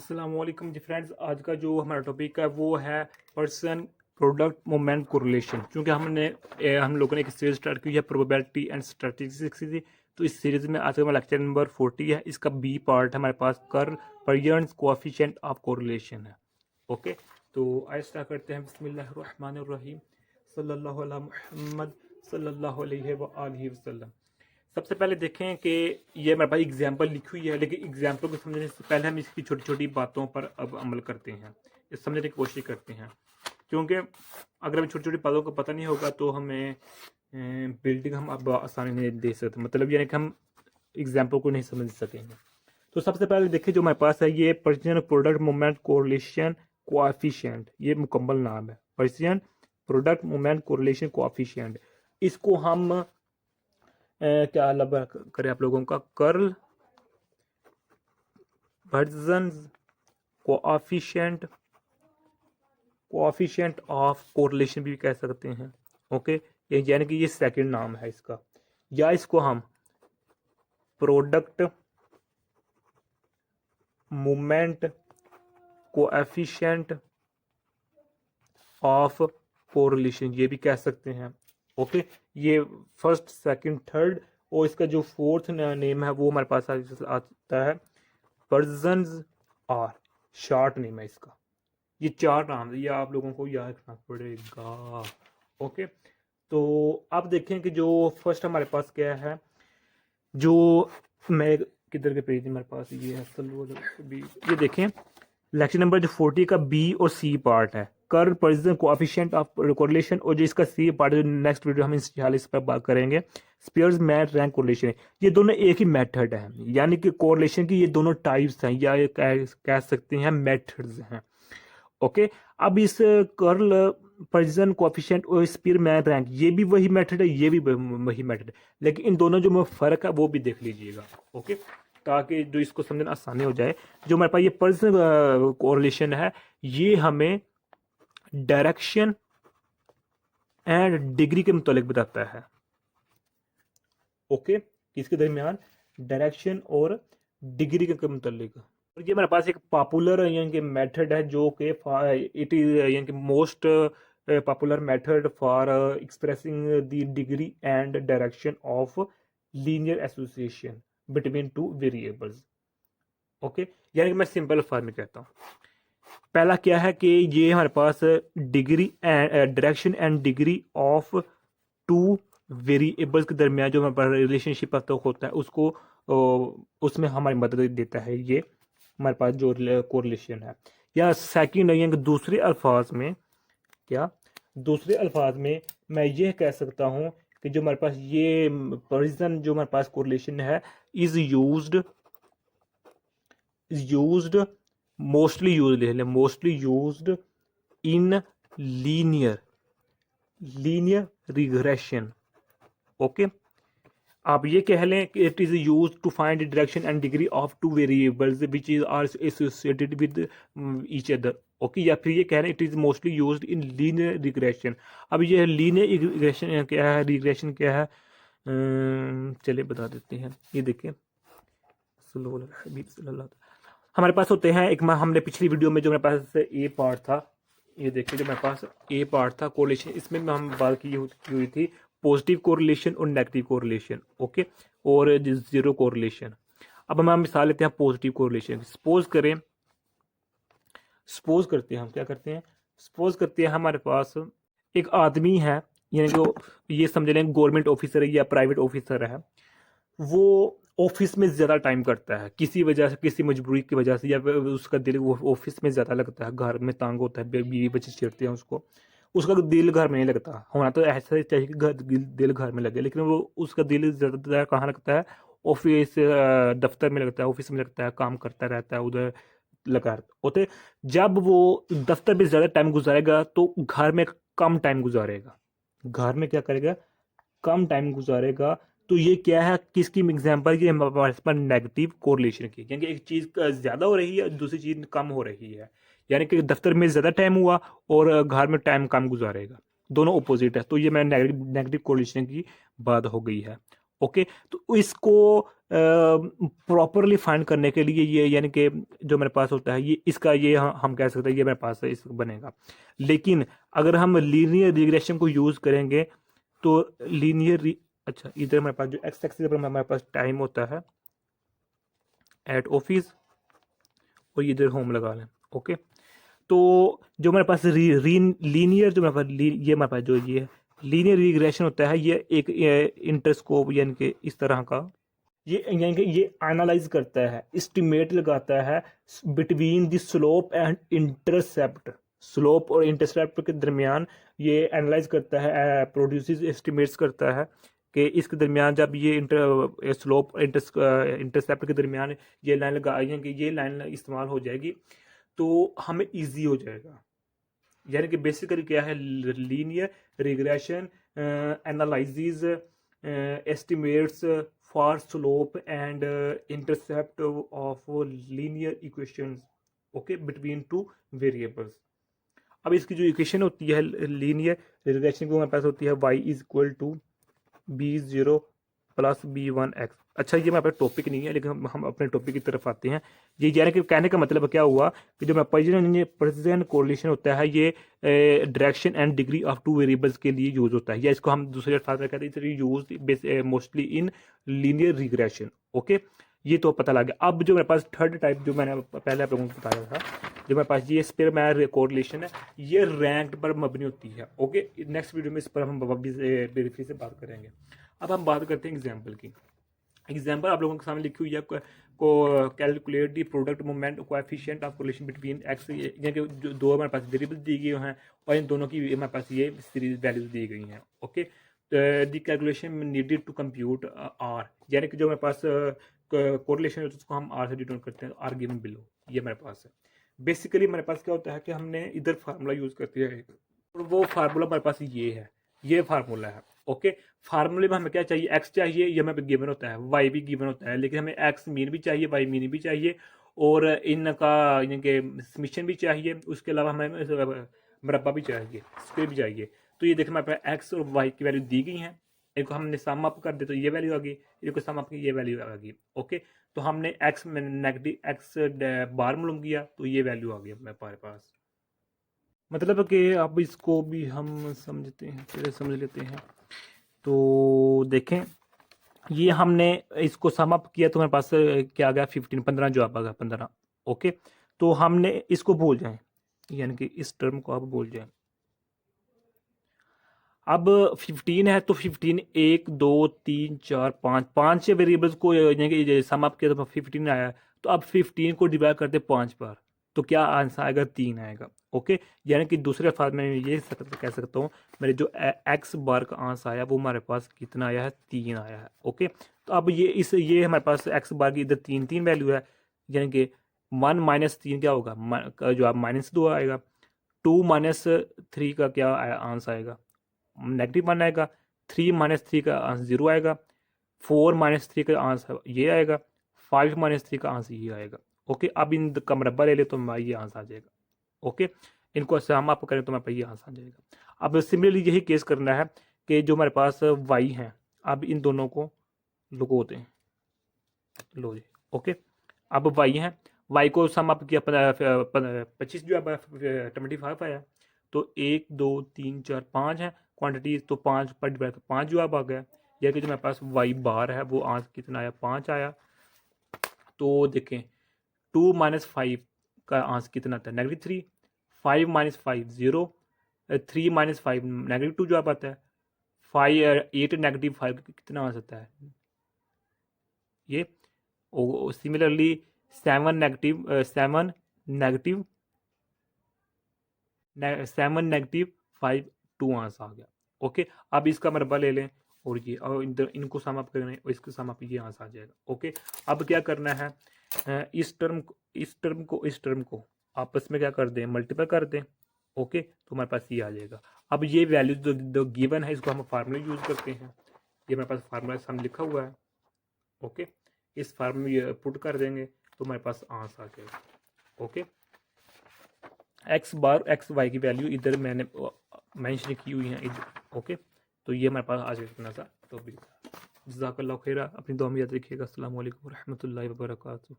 अस्सलाम वालेकुम जी फ्रेंड्स। आज का जो हमारा टॉपिक है वो है पर्सन प्रोडक्ट मोमेंट कोरिलेशन। क्योंकि हम लोगों ने एक सीरीज स्टार्ट की है प्रोबेबिलिटी एंड स्टैटिस्टिक्स की। तो इस सीरीज में आज का हमारा लेक्चर नंबर 40 है। इसका बी पार्ट हमारे पास कर परियंस कोएफिशिएंट ऑफ कोरिलेशन है। ओके, तो आइए स्टार्ट करते हैं। बिस्मिल्लाहिर्रहमानिर्रहीम। सल्लल्लाहु अला मुहम्मद सल्लल्लाहु अलैहि व आलिहि वसल्लम। सबसे पहले देखें कि ये मेरे पास एग्जाम्पल लिखी हुई है, लेकिन एग्जाम्पल को समझने से पहले हम इसकी छोटी छोटी बातों पर अब अमल करते हैं, इस समझने की कोशिश करते हैं। क्योंकि अगर हमें छोटी छोटी बातों का पता नहीं होगा तो हमें बिल्डिंग हम अब आसानी नहीं दे सकते, मतलब यानी कि हम एग्जाम्पल को नहीं समझ सकेंगे। तो सबसे पहले देखिए जो हमारे पास है ये Persian product moment correlation coefficient, ये मुकम्मल नाम है Persian product moment correlation coefficient. इसको हम क्या लब करें आप लोगों का curl version coefficient coefficient of correlation भी कह सकते हैं। ओके, ये यानी कि ये सेकंड नाम है इसका, या इसको हम product moment coefficient of correlation ये भी कह सकते हैं। ओके, ये फर्स्ट सेकंड थर्ड, और इसका जो फोर्थ नेम है वो हमारे पास आता है वर्जन्स आर, शॉर्ट नेम है इसका। ये चार नाम है, ये आप लोगों को याद रखना पड़ेगा। ओके, तो अब देखें कि जो फर्स्ट हमारे पास क्या है, जो मैं किधर के पेज मेरे पास ये है, ये देखें लेक्चर नंबर जो 40 का बी और सी पार्ट है कर्व परिजन कोएफिशिएंट ऑफ कोरिलेशन, और जो इसका सी पार्ट है जो नेक्स्ट वीडियो हम इस पर बात करेंगे स्पियर्स मैच रैंक कोरिलेशन। ये दोनों एक ही मेथड है, यानी कि कोरिलेशन की ये दोनों टाइप्स हैं, या कह सकते हैं मेथड्स हैं। ओके, अब इस कर्ल परिजन कोएफिशिएंट और स्पीयर मैच रैंक ये भी वही मेथड है, ये भी वही मेथड है, लेकिन इन दोनों जो में फर्क है वो भी देख लीजिएगा। ओके, ताकि जो इसको समझना आसानी हो जाए। जो हमारे पास ये पर्सन कोरिलेशन है ये हमें डायरेक्शन एंड डिग्री के मुतालिक बताता है। ओके, किसके दरमियान, डायरेक्शन और डिग्री के मुतालिक। और ये मेरे पास एक पॉपुलर यानी कि मेथड है जो कि इट इज यानी कि most popular method for expressing the degree and direction of linear association between two variables. Okay, यानी कि मैं सिंपल फॉर्म में कहता हूँ, पहला क्या है कि ये हमारे पास degree and direction and degree of two variables के दरमियान जो हमारे पास रिलेशनशिप होता है उसको उसमें हमारी मदद देता है ये हमारे पास जो कोरिलेशन है। या सेकंड यानी दूसरे अल्फाज में क्या, दूसरे अल्फाज में मैं ये कह सकता हूँ कि जो हमारे पास ये परिजन जो हमारे पास कोरिलेशन है is used mostly used in linear regression. Okay, आप ये कह लें कि it is use to find direction and degree of two variables which is are associated with each other. Okay, या फिर ये कह रहे हैं it is mostly used in linear regression. अब ये लीनियर रिग्रेशन क्या है, रिग्रेशन क्या है, चलिए बता देते हैं। ये देखिए हमारे पास होते हैं एक, हमने पिछली वीडियो में जो मेरे पास ए पार्ट था, ये देखिए जो मेरे पास ए पार्ट था कोरिलेशन, इसमें हम बात की हुई थी पॉजिटिव कोरिलेशन और नेगेटिव कोरिलेशन। ओके, और जीरो कोरिलेशन। अब हम मिसाल लेते हैं पॉजिटिव कोरिलेशन। सपोज करते हैं हम क्या करते हैं, सपोज करते हैं हमारे पास एक आदमी है, यानी कि ये समझ लें गवर्नमेंट ऑफिसर है या प्राइवेट ऑफिसर है, वो ऑफिस में ज़्यादा टाइम करता है किसी वजह से, किसी मजबूरी की वजह से, या उसका दिल वो ऑफिस में ज़्यादा लगता है, घर में तंग होता है, बीवी बच्चे चिढ़ते हैं उसको, उसका दिल घर में नहीं लगता। होना तो ऐसा ही चाहिए कि दिल घर में लगे, लेकिन वो उसका दिल ज़्यादातर कहाँ लगता है, ऑफिस दफ्तर में लगता है, ऑफिस में लगता है, काम करता रहता है उधर लगा होते। जब वो दफ्तर में ज़्यादा टाइम गुजारेगा तो घर में कम टाइम गुजारेगा, घर में क्या करेगा, कम टाइम गुजारेगा। तो ये क्या है, किसकी एग्जांपल, ये हमारे पास नेगेटिव कोरिलेशन की, क्योंकि एक चीज़ ज़्यादा हो रही है दूसरी चीज़ कम हो रही है, यानी कि दफ्तर में ज़्यादा टाइम हुआ और घर में टाइम कम गुजारेगा, दोनों अपोजिट है। तो ये मैं नेगेटिव कोरिलेशन की बात हो गई है। ओके, तो इसको प्रॉपरली फाइंड करने के लिए ये यानी कि जो मेरे पास होता है ये इसका ये हम कह सकते हैं ये मेरे पास है, इसको बनेगा। लेकिन अगर हम लीनियर रिग्रेशन को यूज़ करेंगे तो अच्छा, इधर मेरे पास जो एक्स एक्सिस पर हमारे पास टाइम होता है एट ऑफिस, और इधर होम लगा लें। ओके, तो जो मेरे पास लीनियर जो मेरे पास ये मेरे पास जो ये लीनियर रिग्रेशन होता है ये एक इंटरस्कोप यानी कि इस तरह का ये यानी कि ये एनालाइज करता है, एस्टिमेट लगाता है between the slope and intercept, slope और इंटरसेप्ट के दरमियान ये एनालाइज करता है, प्रोड्यूसेस एस्टिमेट्स करता है कि इसके दरमियान जब ये स्लोप इंटरसेप्ट के दरमियान ये लाइन लगाएंगे, ये लाइन इस्तेमाल हो जाएगी तो हमें इजी हो जाएगा। यानी कि बेसिकली क्या है, linear regression analyses estimates for slope and intercept of linear equations, okay, between two variables. अब इसकी जो इक्वेशन होती है लीनियर रिग्रेशन की, हमारे पास होती है y is equal to b0 plus b1x। अच्छा, ये हमारे पास टॉपिक नहीं है लेकिन हम अपने टॉपिक की तरफ आते हैं। ये यानी कि कहने का मतलब क्या हुआ कि जो प्रेजेंट कोरिलेशन होता है ये direction and degree of two variables के लिए यूज होता है, या इसको हम दूसरे अल्फाज में कहते हैं it's used mostly in linear regression. Okay, ये तो पता लग गया। अब जो मेरे पास थर्ड टाइप जो मैंने पहले आप लोगों को बताया था, जो मेरे पास ये स्पेयर मैन कोरिलेशन है, ये रैंक पर मबनी होती है। ओके, नेक्स्ट वीडियो में इस पर हम ब्रीफली से बात करेंगे। अब हम बात करते हैं एग्जाम्पल की। एग्जाम्पल आप लोगों के सामने लिखी हुई है को calculate the product moment coefficient of correlation between x, यानी कि जो दो हमारे पास वेरिएबल्स दी गई हैं और इन दोनों की हमारे पास ये सीरीज वैल्यूज दी गई हैं। Okay, the calculation needed to compute R, यानी कि जो हमारे पास कोरिलेशन है उसको हम आर से डिनोट करते हैं, आर गिवन बिलो, ये हमारे पास है। बेसिकली हमारे पास क्या होता है कि हमने इधर फार्मूला यूज करते हैं और वो फार्मूला हमारे पास ये है, ये फार्मूला है। ओके, फार्मूले में हमें क्या चाहिए, एक्स चाहिए, ये हमें गिवन होता है, वाई भी गिवन होता है, लेकिन हमें एक्स मीन भी चाहिए, वाई मीन भी चाहिए, और इनका इनके समीशन भी चाहिए, उसके अलावा हमें मरबा भी चाहिए, स्क्वायर भी चाहिए। तो ये देखिए हमारे पास एक्स और वाई की वैल्यू दी गई हैं, इनको हमने सम अप कर दे तो ये वैल्यू आ गई, इनको सम अप की ये वैल्यू आ गई। ओके, तो हमने एक्स में नेगेटिव एक्स बार मालूम किया तो ये वैल्यू आ गई हमारे पास। मतलब कि अब इसको भी हम समझते हैं, पहले समझ लेते हैं। तो देखें, ये हमने इसको सम अप किया तो हमारे पास क्या आ गया 15, 15 जवाब आ गया 15। ओके, तो हमने इसको भूल जाएं, यानी कि इस टर्म को आप भूल जाएं। अब 15 है तो 15 1 2 3 4 5 5 वेरिएबल्स को यानी कि सम अप किया तो 15 आया। तो अब 15 को डिवाइड करते 5 बार तो क्या आंसर आएगा, 3 आएगा। ओके, यानी कि दूसरे अल्फाज में ये कह सकता हूँ मेरे जो एक्स बार का आंसर आया वो हमारे पास कितना आया है, 3 आया है। ओके, तो अब ये हमारे पास एक्स बार की इधर 3 3 वैल्यू है, यानी कि 1 माइनस 3 क्या होगा, जो आप -2 आएगा। 2 माइनस 3 का क्या आंसर आएगा, -1 आएगा। 3 माइनस 3 का आंसर 0 आएगा। 4 माइनस 3 का आंसर ये आएगा। 5 माइनस 3 का आंसर ये आएगा। ओके, अब इन का मरबा ले ले तो हमारा ये आंसर आ जाएगा। ओके, इनको सम अप करें तो हमारे पास ये आंसर आ जाएगा। अब सिमिलरली यही केस करना है कि जो हमारे पास वाई है, अब इन दोनों को लुको दें, लो जी। ओके, अब वाई है, वाई को सम अप किया 25 जो है 25 आया, तो 1 2 3 4 5 है क्वांटिटी, तो 5 पर डिवाइड तो 5 जवाब आ गया। या कि जो मेरे पास वाई बार है वो आंसर कितना आया, 5 आया। तो देखें 2 माइनस 5 का आंसर कितना आता है, -3। 5 माइनस 5 0। 3 माइनस 5 -2 जवाब आता है। 8 -5 कितना आ सकता है ये। सिमिलरली 7 नेगेटिव 5 2 आंसर आ गया। ओके, अब इसका मरबा ले लें और ये और इनको सम अप करें और इसको सम अप, ये आंसर आ जाएगा। ओके, अब क्या करना है, इस टर्म को आपस में क्या कर दें, मल्टीप्लाई कर दें। ओके, तो हमारे पास ये आ जाएगा। अब ये वैल्यू जो गिवन है इसको हम फार्मूला यूज करते हैं, ये हमारे पास फार्मूला सामने लिखा हुआ है। ओके, इस फार्मूले में पुट कर देंगे तो हमारे पास आंसर आ जाएगा। ओके, एक्स बार एक्स वाई की वैल्यू इधर मैंने मेंशन की हुई है इधर। ओके, तो ये हमारे पास आ जाएगा कितना सा, तो जज़ाकल्लाहु खैरा। अपनी दुआ में याद रखिएगा। अस्सलामु अलैकुम व रहमतुल्लाहि व बरकातुहू।